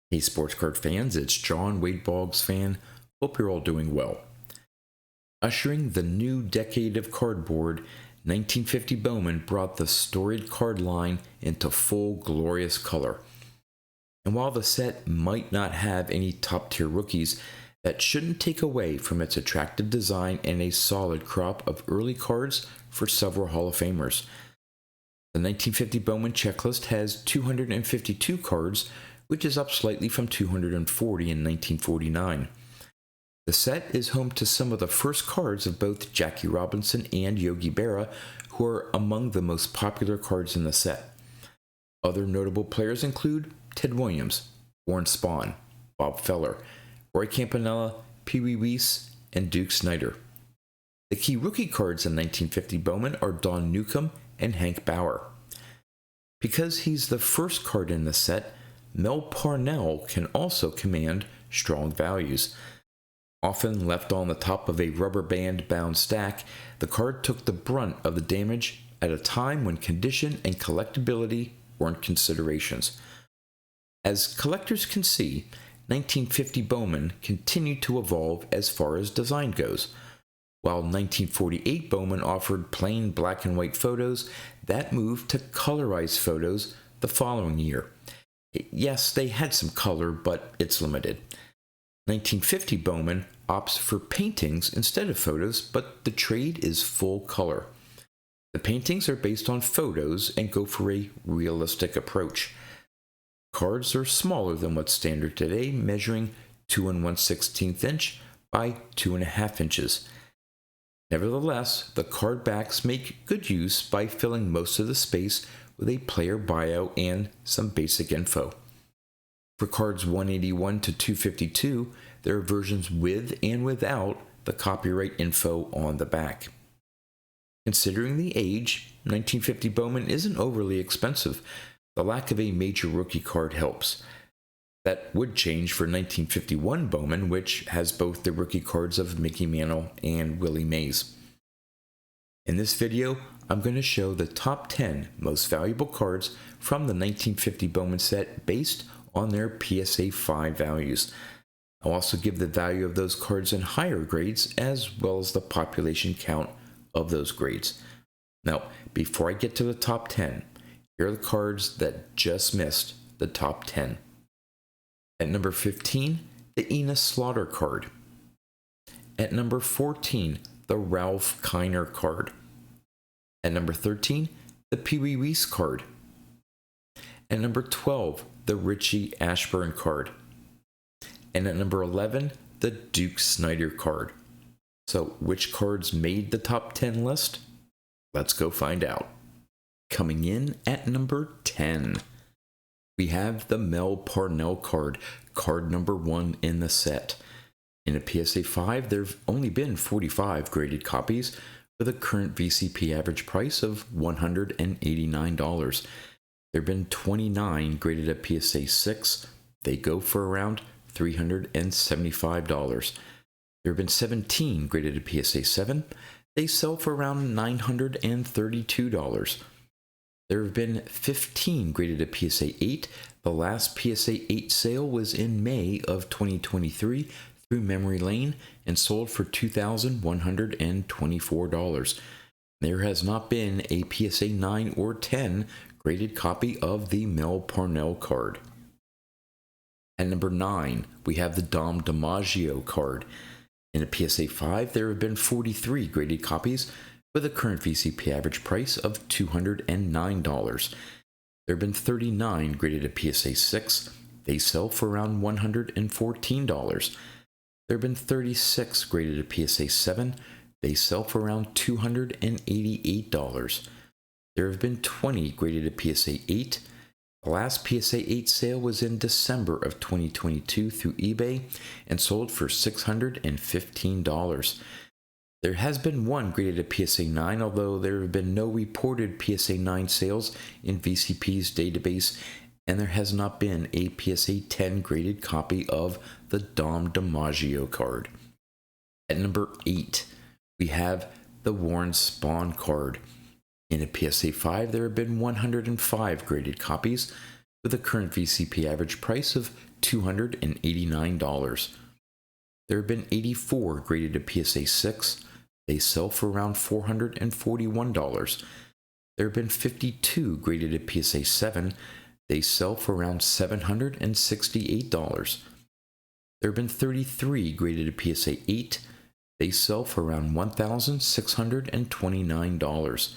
Hey sports card fans, it's John Wade Boggs fan. Hope you're all doing well. Ushering the new decade of cardboard, 1950 Bowman brought the storied card line into full glorious color. And while the set might not have any top-tier rookies, that shouldn't take away from its attractive design and a solid crop of early cards for several Hall of Famers. The 1950 Bowman checklist has 252 cards, which is up slightly from 240 in 1949. The set is home to some of the first cards of both Jackie Robinson and Yogi Berra, who are among the most popular cards in the set. Other notable players include Ted Williams, Warren Spahn, Bob Feller, Roy Campanella, Pee Wee Reese, and Duke Snider. The key rookie cards in 1950 Bowman are Don Nukem and Hank Bauer. Because he's the first card in the set, Mel Parnell can also command strong values. Often left on the top of a rubber band bound stack, the card took the brunt of the damage at a time when condition and collectability weren't considerations. As collectors can see, 1950 Bowman continued to evolve as far as design goes. While 1948 Bowman offered plain black and white photos, that moved to colorized photos the following year. Yes, they had some color, but it's limited. 1950 Bowman opts for paintings instead of photos, but the trade is full color. The paintings are based on photos and go for a realistic approach. Cards are smaller than what's standard today, measuring 2 1/16 inch by 2.5 inches. Nevertheless, the card backs make good use by filling most of the space with a player bio and some basic info. For cards 181 to 252, there are versions with and without the copyright info on the back. Considering the age, 1950 Bowman isn't overly expensive. The lack of a major rookie card helps. That would change for 1951 Bowman, which has both the rookie cards of Mickey Mantle and Willie Mays. In this video, I'm going to show the top 10 most valuable cards from the 1950 Bowman set based on their PSA 5 values. I'll also give the value of those cards in higher grades as well as the population count of those grades. Now, before I get to the top 10, here are the cards that just missed the top 10. At number 15, the Enos Slaughter card. At number 14, the Ralph Kiner card. At number 13, the Pee Wee Reese card. At number 12, the Richie Ashburn card. And at number 11, the Duke Snider card. So, which cards made the top 10 list? Let's go find out. Coming in at number 10, we have the Mel Parnell card, card number 1 in the set. In a PSA 5, there have only been 45 graded copies, with a current VCP average price of $189. There have been 29 graded at PSA 6. They go for around $375. There have been 17 graded at PSA 7. They sell for around $932. There have been 15 graded at PSA 8. The last PSA 8 sale was in May of 2023 through Memory Lane and sold for $2,124. There has not been a PSA 9 or 10 graded copy of the Mel Parnell card. At number 9, we have the DiMaggio card. In a PSA 5, there have been 43 graded copies with a current VCP average price of $209. There have been 39 graded at PSA 6. They sell for around $114. There have been 36 graded at PSA 7. They sell for around $288. There have been 20 graded at PSA 8. The last PSA 8 sale was in December of 2022 through eBay and sold for $615. There has been one graded at PSA 9, although there have been no reported PSA 9 sales in VCP's database, and there has not been a PSA 10 graded copy of the DiMaggio card. At number 8, we have the Warren Spahn card. In a PSA 5, there have been 105 graded copies with a current VCP average price of $289. There have been 84 graded to PSA 6. They sell for around $441. There have been 52 graded to PSA 7. They sell for around $768. There have been 33 graded to PSA 8. They sell for around $1,629.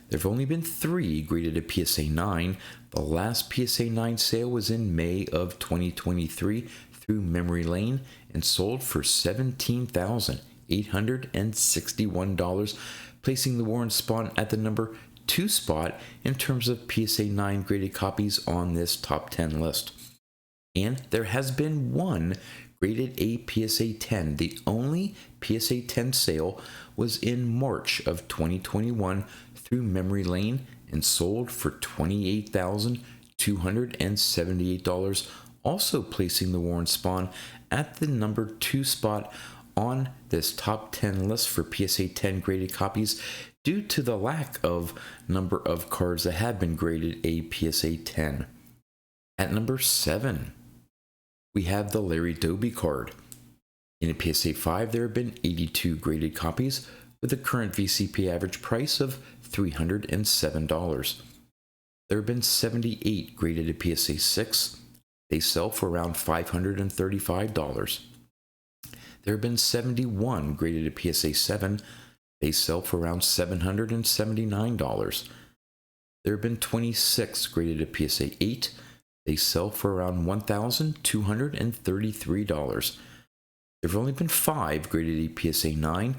There have only been 3 graded to PSA 9. The last PSA 9 sale was in May of 2023 through Memory Lane and sold for $17,861, placing the Warren Spahn at the number 2 spot in terms of PSA 9 graded copies on this top 10 list. And there has been one graded a PSA 10. The only PSA 10 sale was in March of 2021 through Memory Lane and sold for $28,278, also placing the Warren Spahn at the number 2 spot on this top 10 list for PSA 10 graded copies due to the lack of number of cards that have been graded a PSA 10. At number 7, we have the Larry Doby card. In a PSA 5, there have been 82 graded copies with a current VCP average price of $307. There have been 78 graded to PSA 6. They sell for around $535. There have been 71 graded to PSA 7. They sell for around $779. There have been 26 graded to PSA 8. They sell for around $1,233. There have only been 5 graded to PSA 9.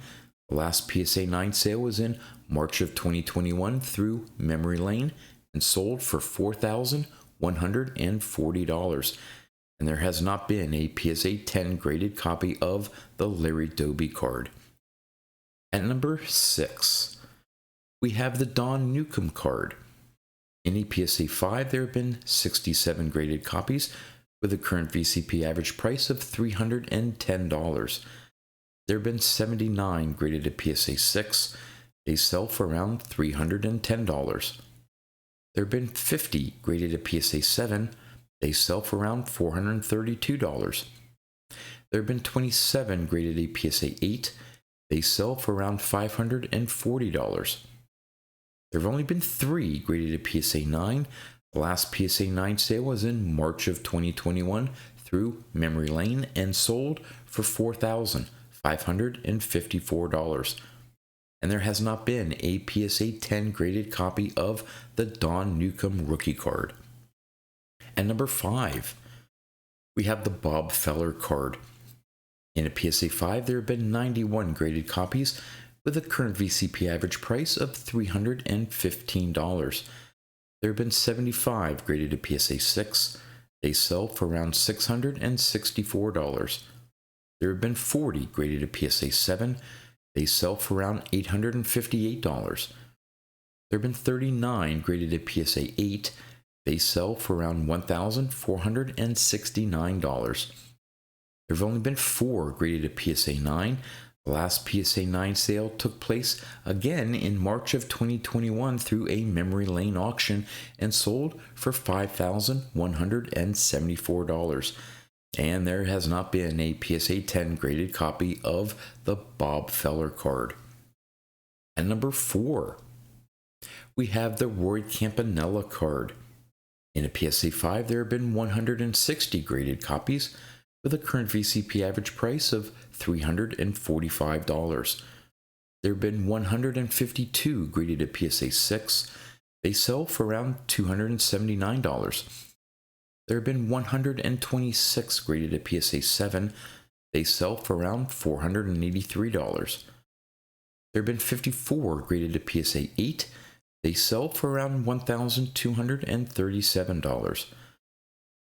The last PSA 9 sale was in March of 2021 through Memory Lane and sold for $4,140. And there has not been a PSA 10 graded copy of the Larry Doby card. At number 6, we have the Don Nukem card. In a PSA 5, there have been 67 graded copies with a current VCP average price of $310. There have been 79 graded to PSA 6. They sell for around $310. There have been 50 graded to PSA 7. They sell for around $432. There have been 27 graded to PSA 8. They sell for around $540. There have only been 3 graded to PSA 9. The last PSA 9 sale was in March of 2021 through Memory Lane and sold for $4,554. And there has not been a PSA 10 graded copy of the Don Nukem rookie card. At number 5, we have the Bob Feller card. In a PSA 5, there have been 91 graded copies with a current VCP average price of $315. There have been 75 graded to PSA 6. They sell for around $664. There have been 40 graded to PSA 7. They sell for around $858. There have been 39 graded to PSA 8. They sell for around $1,469. There have only been 4 graded to PSA 9. The last PSA 9 sale took place again in March of 2021 through a Memory Lane auction and sold for $5,174. And there has not been a PSA 10 graded copy of the Bob Feller card. At number 4, we have the Roy Campanella card. In a PSA 5, there have been 160 graded copies with a current VCP average price of $345. There have been 152 graded to PSA 6. They sell for around $279. There have been 126 graded to PSA 7. They sell for around $483. There have been 54 graded to PSA 8. They sell for around $1,237.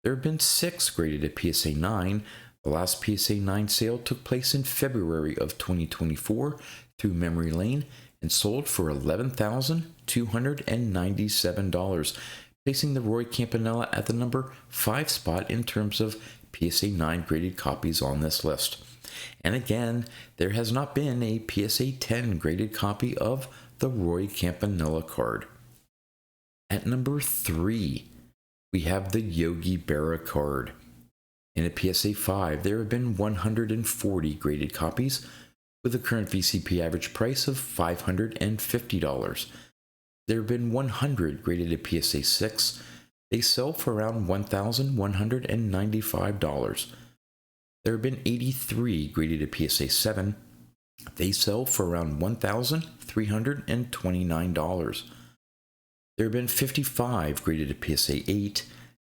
There have been 6 graded to PSA 9. The last PSA 9 sale took place in February of 2024 through Memory Lane and sold for $11,297, placing the Roy Campanella at the number 5 spot in terms of PSA 9 graded copies on this list. And again, there has not been a PSA 10 graded copy of the Roy Campanella card. At number 3, we have the Yogi Berra card. In a PSA 5, there have been 140 graded copies, with a current VCP average price of $550. There have been 100 graded at PSA 6. They sell for around $1,195. There have been 83 graded at PSA 7. They sell for around $1,329. There have been 55 graded at PSA 8.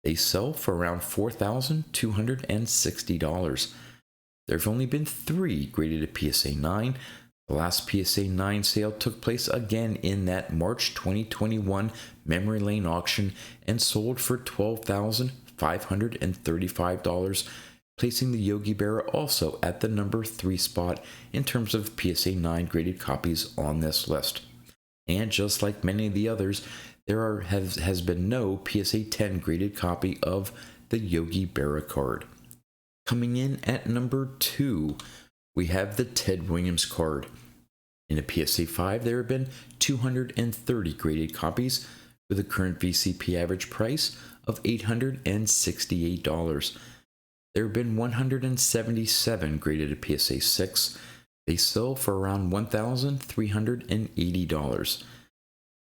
They sell for around $4,260. There have only been 3 graded at PSA 9. The last PSA 9 sale took place again in that March 2021 memory lane auction and sold for $12,535, placing the Yogi Berra also at the number 3 spot in terms of PSA 9 graded copies on this list. And just like many of the others, there has been no PSA 10 graded copy of the Yogi Berra card. Coming in at number 2, we have the Ted Williams card. In a PSA 5, there have been 230 graded copies with a current VCP average price of $868. There have been 177 graded at PSA 6. They sell for around $1,380.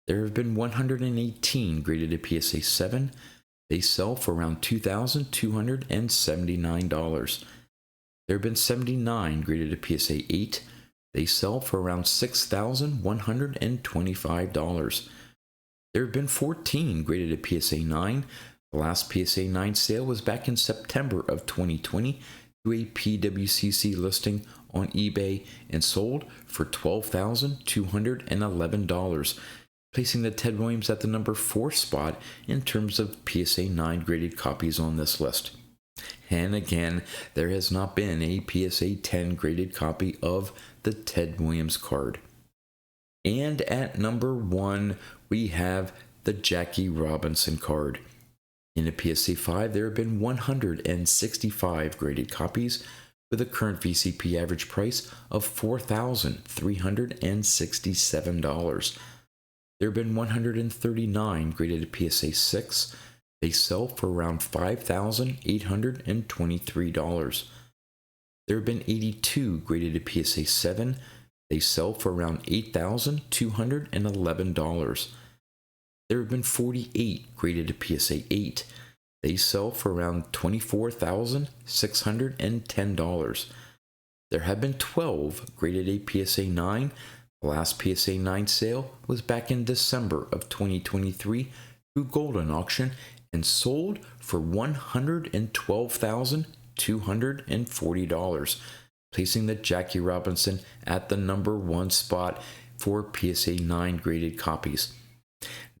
There have been 118 graded at PSA 7. They sell for around $2,279. There have been 79 graded at PSA 8. They sell for around $6,125. There have been 14 graded at PSA 9. The last PSA 9 sale was back in September of 2020 through a PWCC listing on eBay and sold for $12,211, placing the Ted Williams at the number 4 spot in terms of PSA 9 graded copies on this list. And again, there has not been a PSA 10 graded copy of the Ted Williams card. And at number 1, we have the Jackie Robinson card. In a PSA 5, there have been 165 graded copies with a current VCP average price of $4,367. There have been 139 graded at PSA 6. They sell for around $5,823. There have been 82 graded at PSA 7. They sell for around $8,211. There have been 48 graded at PSA 8. They sell for around $24,610. There have been 12 graded at PSA 9. The last PSA 9 sale was back in December of 2023 through Golden Auction and sold for $112,240, placing the Jackie Robinson at the number 1 spot for PSA 9 graded copies.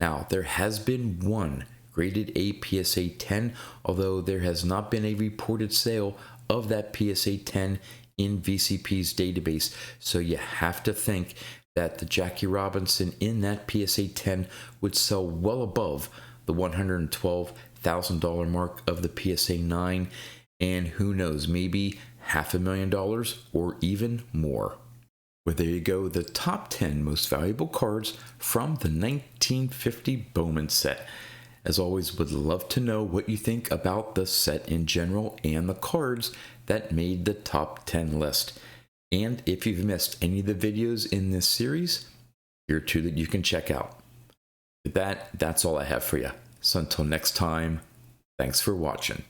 Now, there has been 1 graded a PSA 10, although there has not been a reported sale of that PSA 10 in VCP's database, so you have to think that the Jackie Robinson in that PSA 10 would sell well above the $112,000 mark of the PSA 9, and who knows, maybe $500,000 or even more. Well, there you go, the top 10 most valuable cards from the 1950 Bowman set. As always, would love to know what you think about the set in general and the cards that made the top 10 list. And if you've missed any of the videos in this series, here are 2 that you can check out. With that, that's all I have for you. So until next time, thanks for watching.